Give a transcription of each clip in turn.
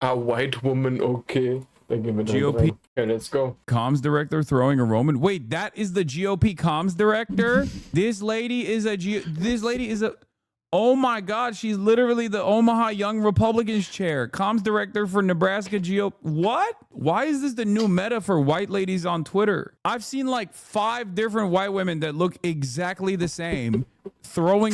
A white woman, okay. Dann gehen wir da GOP rein. Okay, let's go. comms director throwing a Roman. Wait, that is the GOP comms director? This lady is a oh my God, she's literally the Omaha Young Republicans chair, comms director for Nebraska GOP. What? Why is this the new meta for white ladies on Twitter? I've seen like 5 different white women that look exactly the same throwing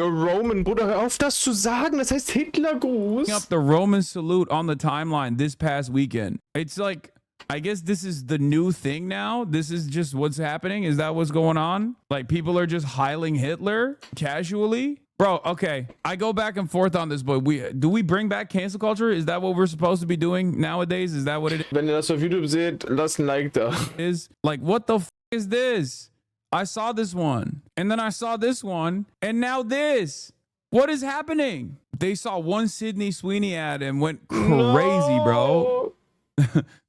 a Roman. Bruder, hör auf das zu sagen. Das heißt Hitlergruß. up the Roman salute on the timeline this past weekend. It's like, I guess this is the new thing now. This is just what's happening. Is that what's going on? Like people are just heiling Hitler casually? Bro, okay. I go back and forth on this, but do we bring back cancel culture? Is that what we're supposed to be doing nowadays? Is that what it Wenn ihr das auf YouTube seht, lasst ein Like da. is? Like, what the f is this? I saw this one, and then I saw this one, and now this. What is happening? They saw one Sydney Sweeney ad and went crazy, bro.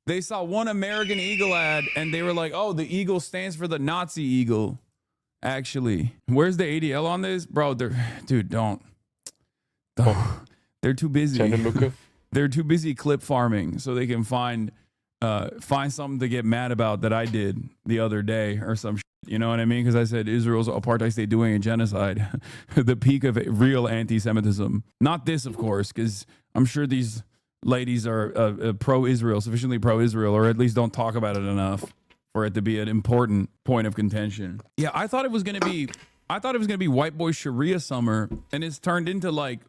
They saw one American Eagle ad, and they were like, oh, the eagle stands for the Nazi eagle. Actually, where's the ADL on this, bro? Dude, don't. They're too busy. They're too busy clip farming so they can find something to get mad about that I did the other day or some shit. You know what I mean? Because I said Israel's apartheid state doing a genocide, the peak of real anti-Semitism. Not this, of course, because I'm sure these ladies are pro-Israel, sufficiently pro-Israel, or at least don't talk about it enough for it to be an important point of contention. Yeah, I thought it was gonna be white boy Sharia summer, and it's turned into like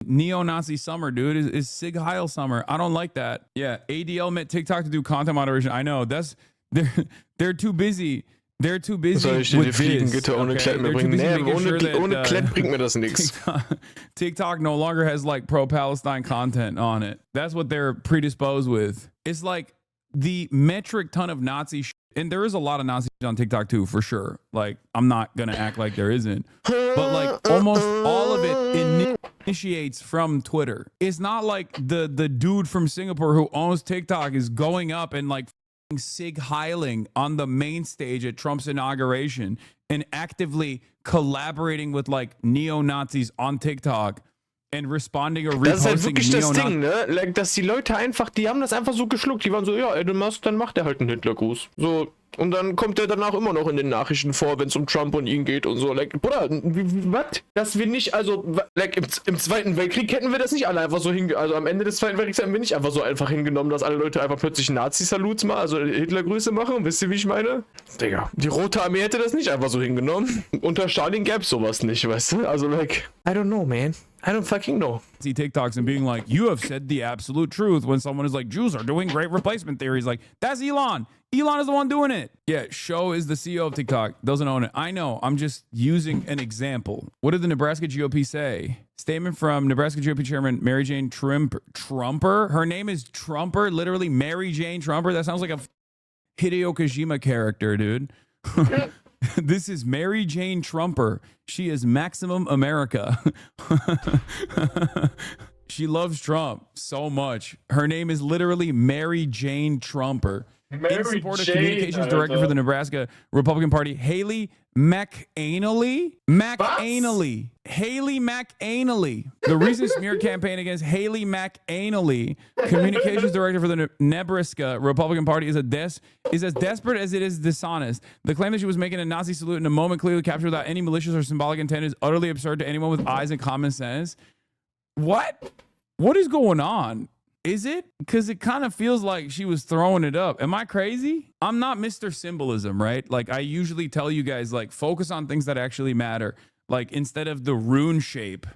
neo-Nazi summer, dude. Is Sig Heil summer. I don't like that. Yeah, ADL met TikTok to do content moderation. I know they're too busy. They're too busy. Soll ich dir die with Fliegengitter this, ohne okay? Klett They're too mitbringen? busy Nee, making sure that, ohne Klett bringt mir das nichts. TikTok no longer has like pro-Palestine content on it. That's what they're predisposed with. It's like the metric ton of Nazi shit. And there is a lot of Nazi shit on TikTok too, for sure. Like, I'm not gonna act like there isn't. But like almost all of it initiates from Twitter. It's not like the dude from Singapore who owns TikTok is going up and like Sig Heiling on the main stage at Trump's inauguration and actively collaborating with like neo-Nazis on TikTok and responding or reposting. Das ist halt wirklich das Ding, ne? Like, dass die Leute einfach, die haben das einfach so geschluckt. Die waren so, ja, Elon Musk, dann macht er halt einen Hitlergruß. So, und dann kommt er danach immer noch in den Nachrichten vor, wenn es um Trump und ihn geht und so. Like, Bruder, was? Dass wir nicht, also, like, im Zweiten Weltkrieg hätten wir das nicht alle einfach so also am Ende des Zweiten Weltkriegs haben wir nicht einfach so einfach hingenommen, dass alle Leute einfach plötzlich Nazi-Saluts machen, also Hitlergrüße machen. Wisst ihr, wie ich meine? Digga, die Rote Armee hätte das nicht einfach so hingenommen. Unter Stalin gäbe es sowas nicht, weißt du? Also, like, I don't know, man. I don't fucking know. See TikToks and being like, you have said the absolute truth when someone is like, Jews are doing great replacement theories. Like, that's Elon. Elon is the one doing it. Yeah, Show is the CEO of TikTok. Doesn't own it. I know. I'm just using an example. What did the Nebraska GOP say? Statement from Nebraska GOP Chairman Mary Jane Trumper. Her name is Trumper. Literally Mary Jane Trumper. That sounds like a Hideo Kojima character, dude. This is Mary Jane Trumper. She is Maximum America. She loves Trump so much. Her name is literally Mary Jane Trumper. In support of communications director for the Nebraska Republican Party, Haley McAnally. Haley McAnally. The recent smear campaign against Haley McAnally, communications director for the Nebraska Republican Party, is as desperate as it is dishonest. The claim that she was making a Nazi salute in a moment clearly captured without any malicious or symbolic intent is utterly absurd to anyone with eyes and common sense. What? What is going on? Is it? Because it kind of feels like she was throwing it up. Am I crazy? I'm not Mr. Symbolism, right? Like, I usually tell you guys, like, focus on things that actually matter. Like, instead of the rune shape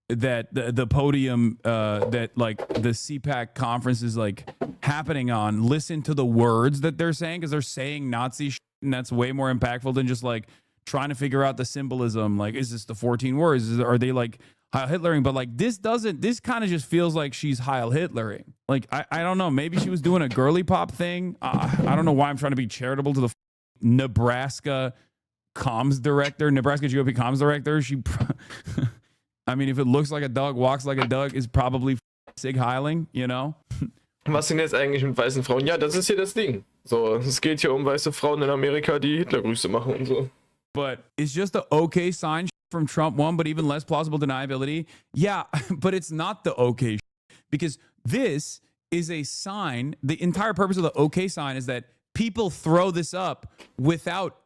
that the podium that, like, the CPAC conference is, like, happening on, listen to the words that they're saying, because they're saying Nazi shit, and that's way more impactful than just, like, trying to figure out the symbolism. Like, is this the 14 words? Are they, like, Heil Hitlering? But like this kind of just feels like she's Heil Hitlering. Like, I don't know, maybe she was doing a girly pop thing. I don't know why I'm trying to be charitable to the Nebraska comms director, Nebraska GOP comms director. I mean, if it looks like a dog, walks like a dog, is probably Sig Heiling, you know? Was denn jetzt eigentlich mit weißen Frauen? Ja, das ist hier das Ding. So, es geht hier um weiße Frauen in Amerika, die Hitlergrüße machen und so. But it's just a okay sign from Trump one, but even less plausible deniability. Yeah, but it's not the okay because this is a sign. The entire purpose of the okay sign is that people throw this up without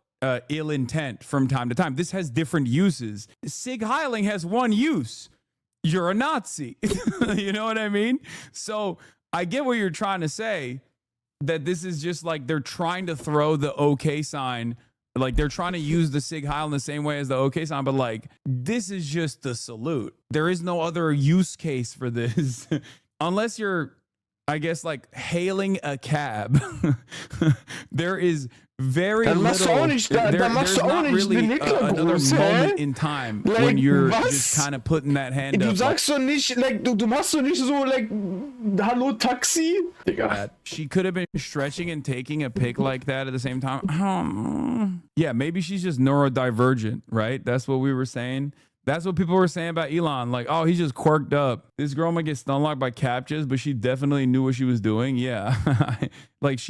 ill intent from time to time. This has different uses. Sig heiling has one use. You're a Nazi. You know what I mean? So I get what you're trying to say, that this is just like they're trying to throw the okay sign. Like they're trying to use the Sig Heil in the same way as the okay sign, but like this is just the salute. There is no other use case for this unless you're, I guess, like hailing a cab. There is very Dann machst du little. auch nicht, da machst du auch nicht den Another Hitlergruß, moment hä? in time Like, when you're was? just kind of putting that hand Du up. sagst doch nicht, like, du machst doch nicht so, like, hallo Taxi? Digga. She could have been stretching and taking a pic like that at the same time. Yeah, maybe she's just neurodivergent, right? That's what we were saying. That's what people were saying about Elon. Like, oh, he's just quirked up. This girl might get stun locked by captchas, but she definitely knew what she was doing. Yeah. Like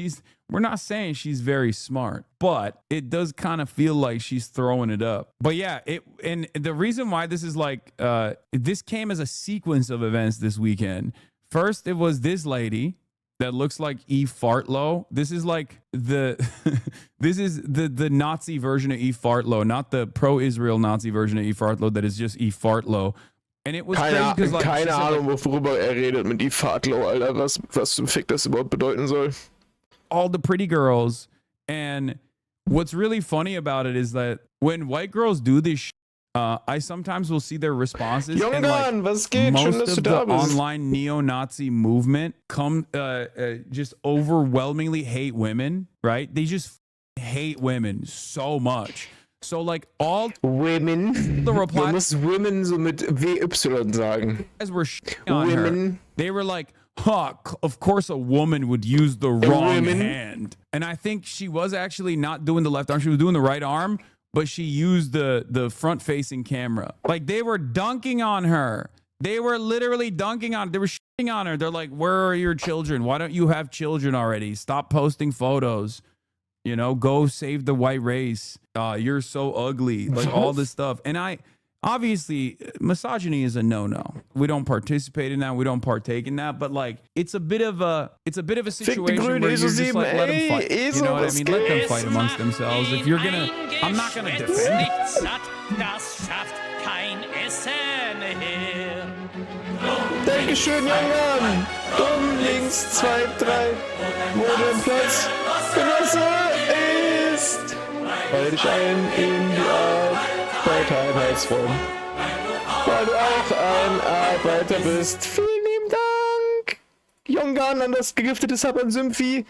we're not saying she's very smart, but it does kind of feel like she's throwing it up. But yeah, and the reason why this is like, this came as a sequence of events this weekend. First, it was this lady that looks like Eve Fartlow. This is like this is the Nazi version of Eve Fartlow, not the pro-Israel Nazi version of Eve Fartlow that is just Eve Fartlow. And it was crazy because like keine Ahnung, worüber redet mit Eve Fartlow, Alter, was zum Fick das überhaupt bedeuten soll. All the pretty girls. And what's really funny about it is that when white girls do this I sometimes will see their responses, and like was geht? most Schön, dass of du the da bist. online neo-Nazi movement just overwhelmingly hate women, right? They just hate women so much. So like all Women. the Du replies musst women so mit WY sagen. were on her. Women. They were like, huh, of course a woman would use the wrong Women. hand. And I think she was actually not doing the left arm. She was doing the right arm, but she used the front-facing camera. Like, they were dunking on her. They were literally dunking on her. They were shitting on her. They're like, where are your children? Why don't you have children already? Stop posting photos. You know, go save the white race. You're so ugly. Like, all this stuff. And obviously, misogyny is a no-no. We don't participate in that. We don't partake in that. But like, it's a bit of a situation where you're just like, let them fight. You know what I mean? Let them fight amongst themselves. If you're gonna, I'm not gonna defend it. Nichts satt, das schafft kein Essen her. Dankeschön, Junge. Dumm, links, 2, 3. Wo der Platz Genosse ist. Weil dich ein in die Arbeiterheitsform. Weil du auch ein Arbeiter bist. Vielen lieben Dank. Jongan an das gegiftete Sub an Symphi.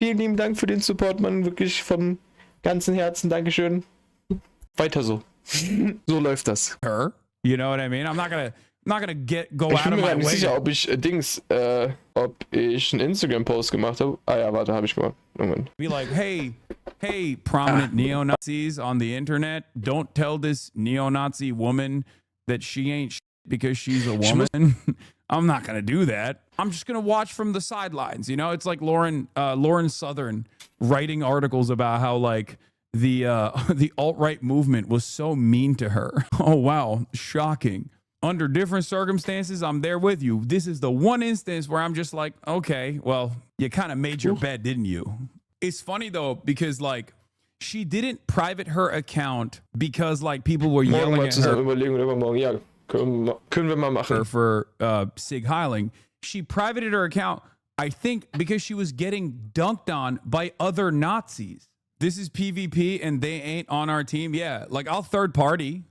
Vielen lieben Dank für den Support, Mann. Wirklich vom ganzen Herzen. Dankeschön. Weiter so. So läuft das. Her, you know what I mean? I'm not gonna go Ich out bin of mir my gar nicht way. sicher, ob ich ob ich einen Instagram-Post gemacht habe. Ah ja, warte, habe ich gemacht. Moment. Be like, hey, prominent neo-Nazis on the internet, don't tell this neo-Nazi woman that she ain't because she's a woman. I'm not gonna do that. I'm just gonna watch from the sidelines. You know, it's like Lauren Southern writing articles about how like the alt-right movement was so mean to her. Oh wow, shocking. Under different circumstances, I'm there with you. This is the one instance where I'm just like, okay, well, you kind of made your bed, didn't you? It's funny though, because like she didn't private her account because like people were Morgen yelling mal at zusammen her überlegen oder übermorgen. Ja, können wir mal machen. for Sig heiling. She privated her account, I think, because she was getting dunked on by other Nazis. This is PvP and they ain't on our team. Yeah, like I'll third party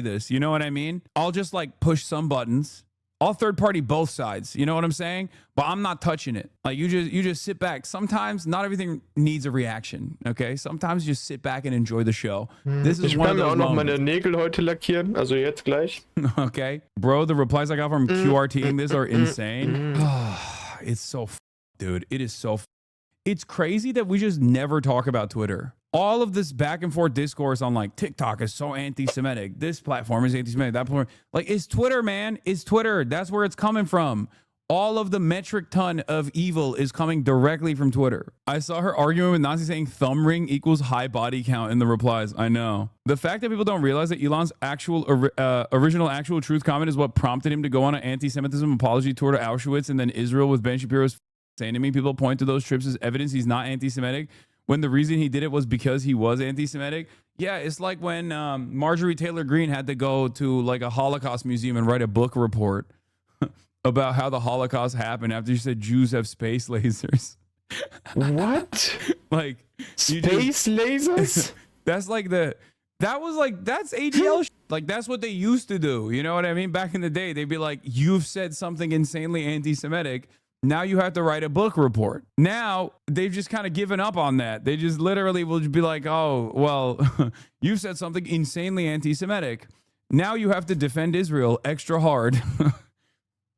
this. You know what I mean? I'll just like push some buttons. I'll third party both sides. You know what I'm saying? But I'm not touching it. Like you just sit back. Sometimes not everything needs a reaction. Okay. Sometimes you just sit back and enjoy the show. This is Ich one kann of mir auch those noch moments. meine Nägel heute lackieren. Also jetzt gleich. Okay, bro. The replies I got from QRTing this are insane. It's so, dude. It is so. It's crazy that we just never talk about Twitter. All of this back and forth discourse on like TikTok is so anti-Semitic. This platform is anti-Semitic. That platform, like, is Twitter, man. Is Twitter. That's where it's coming from. All of the metric ton of evil is coming directly from Twitter. I saw her arguing with Nazi saying thumb ring equals high body count in the replies. I know. The fact that people don't realize that Elon's original actual truth comment is what prompted him to go on an anti-Semitism apology tour to Auschwitz and then Israel with Ben Shapiro's saying to me, people point to those trips as evidence he's not anti-Semitic when the reason he did it was because he was anti-Semitic. Yeah, it's like when Marjorie Taylor Greene had to go to like a Holocaust museum and write a book report about how the Holocaust happened after you said Jews have space lasers. What? Like space lasers? That's like that's ADL. Like that's what they used to do. You know what I mean? Back in the day, they'd be like, you've said something insanely anti-Semitic. Now you have to write a book report. Now they've just kind of given up on that. They just literally will be like, oh, well, you said something insanely anti-Semitic. Now you have to defend Israel extra hard.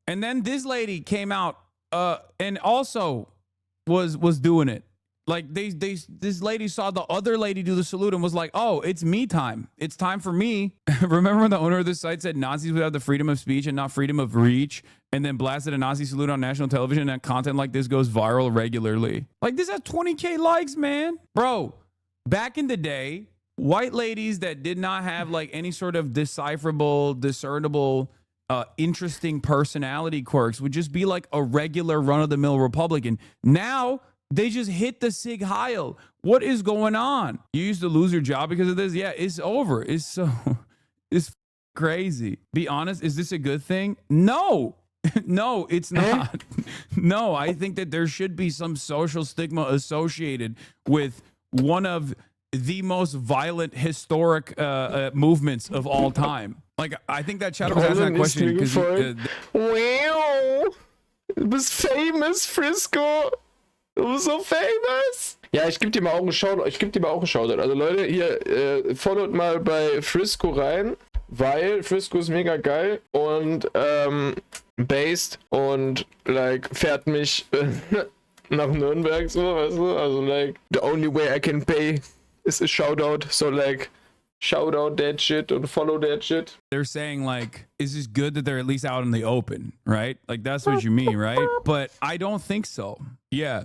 And then this lady came out and also was doing it. Like this lady saw the other lady do the salute and was like, oh, it's me time. It's time for me. Remember when the owner of this site said Nazis would have the freedom of speech and not freedom of reach, and then blasted a Nazi salute on national television, and content like this goes viral regularly? Like, this has 20K likes, man. Bro, back in the day, white ladies that did not have like any sort of decipherable, discernible, interesting personality quirks would just be like a regular run-of-the-mill Republican. Now they just hit the Sig Heil. What is going on? You used to lose your job because of this? Yeah, it's over. It's crazy. Be honest, is this a good thing? No. No, it's not. No, I think that there should be some social stigma associated with one of the most violent historic movements of all time. Like, I think that Chad was asking that question because wow, it was famous, Frisco. It was so famous. Ja, ich gebe dir mal auch einen Shoutout. Also Leute, hier, followt mal bei Frisco rein, weil Frisco ist mega geil und based und like fährt mich nach Nürnberg, so, weißt du? Also like the only way I can pay is a shoutout. So like shout out that shit and follow that shit. They're saying like, is this good that they're at least out in the open, right? Like that's what you mean, right? But I don't think so. Yeah.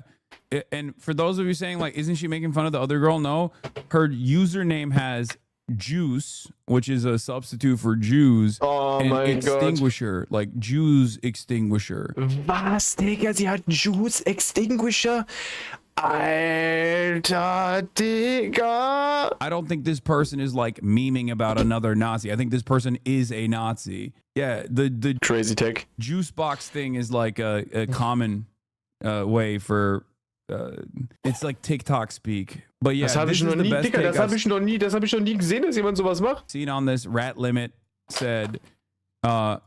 And for those of you saying like, isn't she making fun of the other girl? No, her username has Juice, which is a substitute for Jews, and Extinguisher, like Jews Extinguisher. Was, Digga? Sie hat Jews Extinguisher? Alter, Digga. I don't think this person is like memeing about another Nazi. I think this person is a Nazi. Yeah, the crazy tech juice box thing is like a common way for it's like TikTok speak. But yeah, das habe ich noch nie, Digga, das habe ich noch nie gesehen, dass jemand sowas macht. Seen on this, Rat Limit said in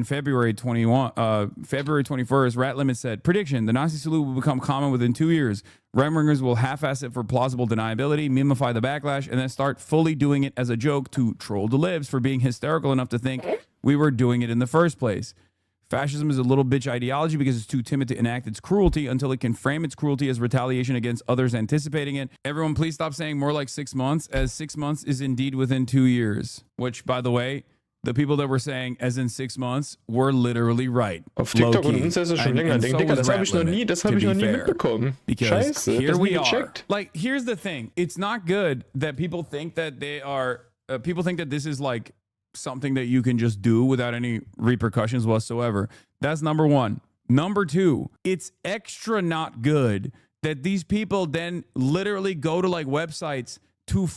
February 21st, Rat Limit said, prediction, the Nazi salute will become common within 2 years. Right-wingers will half-ass it for plausible deniability, memify the backlash, and then start fully doing it as a joke to troll the libs for being hysterical enough to think we were doing it in the first place. Fascism is a little bitch ideology because it's too timid to enact its cruelty until it can frame its cruelty as retaliation against others anticipating it. Everyone, please stop saying more like 6 months, as 6 months is indeed within 2 years. Which, by the way, the people that were saying as in 6 months were literally right. Auf TikTok und Insta ist es schon länger. Digga, das habe ich noch nie mitbekommen. Because Scheiße, here we are. Like, here's the thing. It's not good that people think that they are, people think that this is like something that you can just do without any repercussions whatsoever. That's number one. Number two, it's extra not good that these people then literally go to like websites to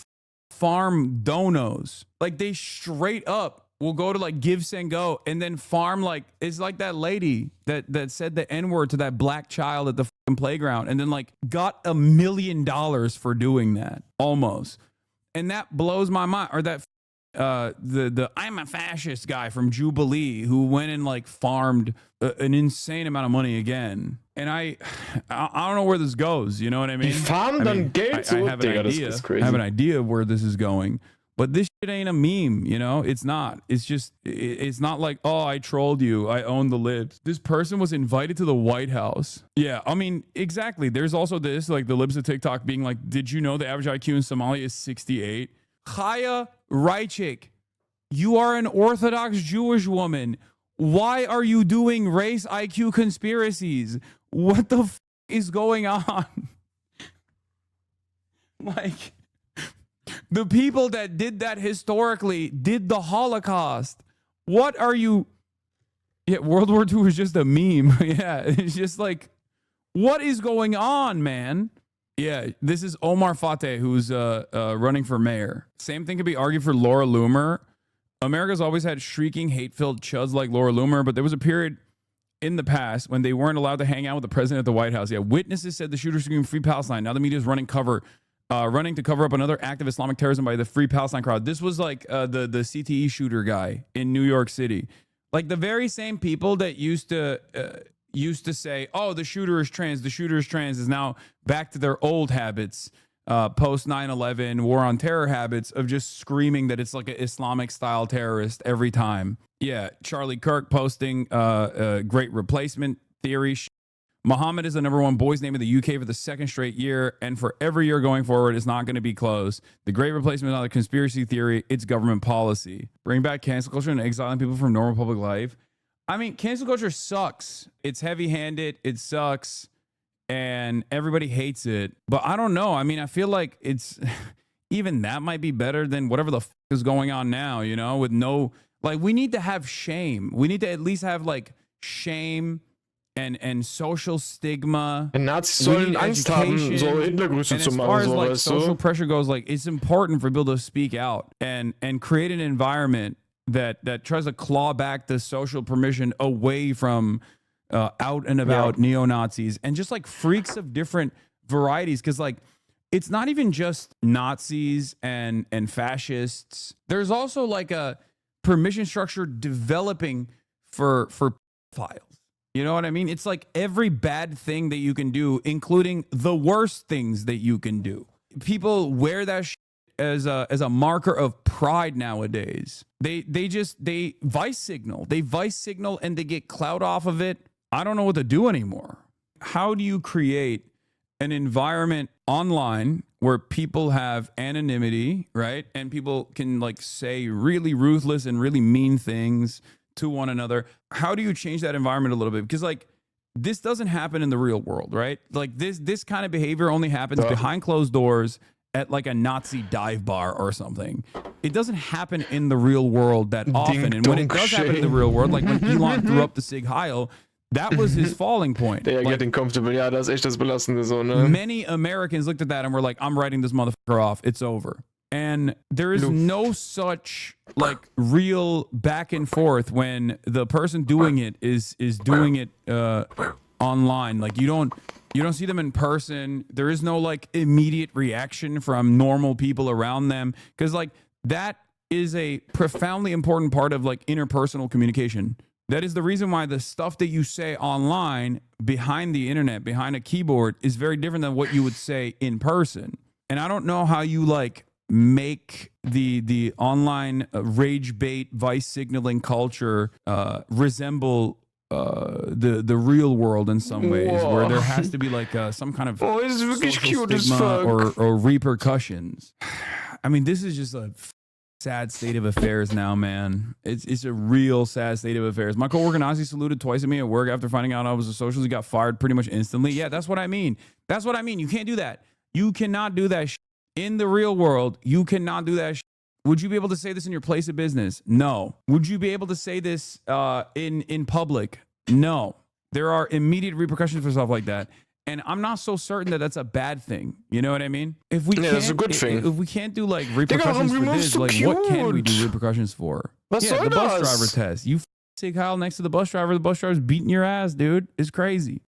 farm donos. Like they straight up will go to like Give Send Go and then farm, like it's like that lady that said the N-word to that black child at the fucking playground and then like got $1 million for doing that almost. And that blows my mind. Or that the I'm a fascist guy from Jubilee who went and like farmed an insane amount of money again. And I don't know where this goes. You know what I mean? Farm dann Geld I have an idea. I have an idea of where this is going. But this shit ain't a meme, you know? It's not. It's just, it's not like, oh, I trolled you. I own the libs. This person was invited to the White House. Yeah, I mean, exactly. There's also this, like the libs of TikTok being like, did you know the average IQ in Somalia is 68? Chaya Reichik, you are an Orthodox Jewish woman. why are you doing race IQ conspiracies? What the f is going on? Like, the people that did that historically did the Holocaust. What are you? Yeah, World War II was just a meme. Yeah, it's just like, what is going on, man? Yeah, this is Omar Fateh, who's running for mayor. Same thing could be argued for Laura Loomer. America's always had shrieking, hate-filled chuds like Laura Loomer, but there was a period in the past when they weren't allowed to hang out with the president at the White House. Yeah, witnesses said the shooter screamed "Free Palestine." Now the media is running to cover up another act of Islamic terrorism by the Free Palestine crowd. This was like the CTE shooter guy in New York City. Like the very same people that used to say, "Oh, the shooter is trans. The shooter is trans," is now back to their old habits. Post 9/11 war on terror habits of just screaming that it's like an Islamic style terrorist every time. Yeah, Charlie Kirk posting great replacement theory. Muhammad is the #1 boys name in the UK for the 2nd straight year, and for every year going forward, it's not going to be close. The great replacement is not a conspiracy theory, it's government policy. Bring back cancel culture and exiling people from normal public life. I mean, cancel culture sucks. It's heavy-handed, it sucks, and everybody hates it. But I don't know. I mean, I feel like it's even that might be better than whatever the f is going on now, you know, with no, like, we need to have shame. We need to at least have like shame and social stigma. Und Nazis sollen Angst haben, so Hitlergrüße zu As machen, far as so, like weißt social du? pressure goes, like, it's important for people to speak out and create an environment that tries to claw back the social permission away from out and about neo-Nazis and just like freaks of different varieties. Because like, it's not even just Nazis and fascists. There's also like a permission structure developing for pedophiles. You know what I mean? It's like every bad thing that you can do, including the worst things that you can do. People wear that shit as a marker of pride nowadays. They vice signal. They vice signal and they get clout off of it. I don't know what to do anymore. How do you create an environment online where people have anonymity, right? And people can like say really ruthless and really mean things to one another. How do you change that environment a little bit? Because like, this doesn't happen in the real world, right? Like this kind of behavior only happens behind closed doors at like a Nazi dive bar or something. It doesn't happen in the real world that often. And when it does happen in the real world, like when Elon threw up the Sig Heil, that was his falling point. They are Like, getting comfortable. Ja, das ist echt das Belastende so, ne? many Americans looked at that and were like, I'm writing this motherfucker off. It's over. And there is no such like real back and forth when the person doing it is doing it online. Like you don't see them in person. There is no like immediate reaction from normal people around them, because like that is a profoundly important part of like interpersonal communication. That is the reason why the stuff that you say online behind the internet, behind a keyboard, is very different than what you would say in person. And I don't know how you like make the online rage bait vice signaling culture resemble the real world in some ways, where there has to be like some kind of ist wirklich social cute as stigma fuck. or repercussions. I mean, this is just a sad state of affairs now, man. It's a real sad state of affairs. My coworker Nazi saluted twice at me at work after finding out I was a socialist. He got fired pretty much instantly. Yeah, that's what I mean. That's what I mean. You can't do that. You cannot do that in the real world. You cannot do that. Would you be able to say this in your place of business? No. Would you be able to say this in public? No. There are immediate repercussions for stuff like that. And I'm not so certain that that's a bad thing. You know what I mean? If we Yeah, that's a good thing. If we can't do like repercussions for this, like what can we do repercussions for? Was Yeah, soll the bus das? driver test. You Sig Heil next to the bus driver's beating your ass, dude. It's crazy.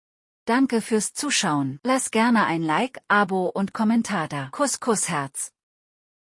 Danke fürs Zuschauen. Lass gerne ein Like, Abo und Kommentar da. Kuss, Kuss, Herz.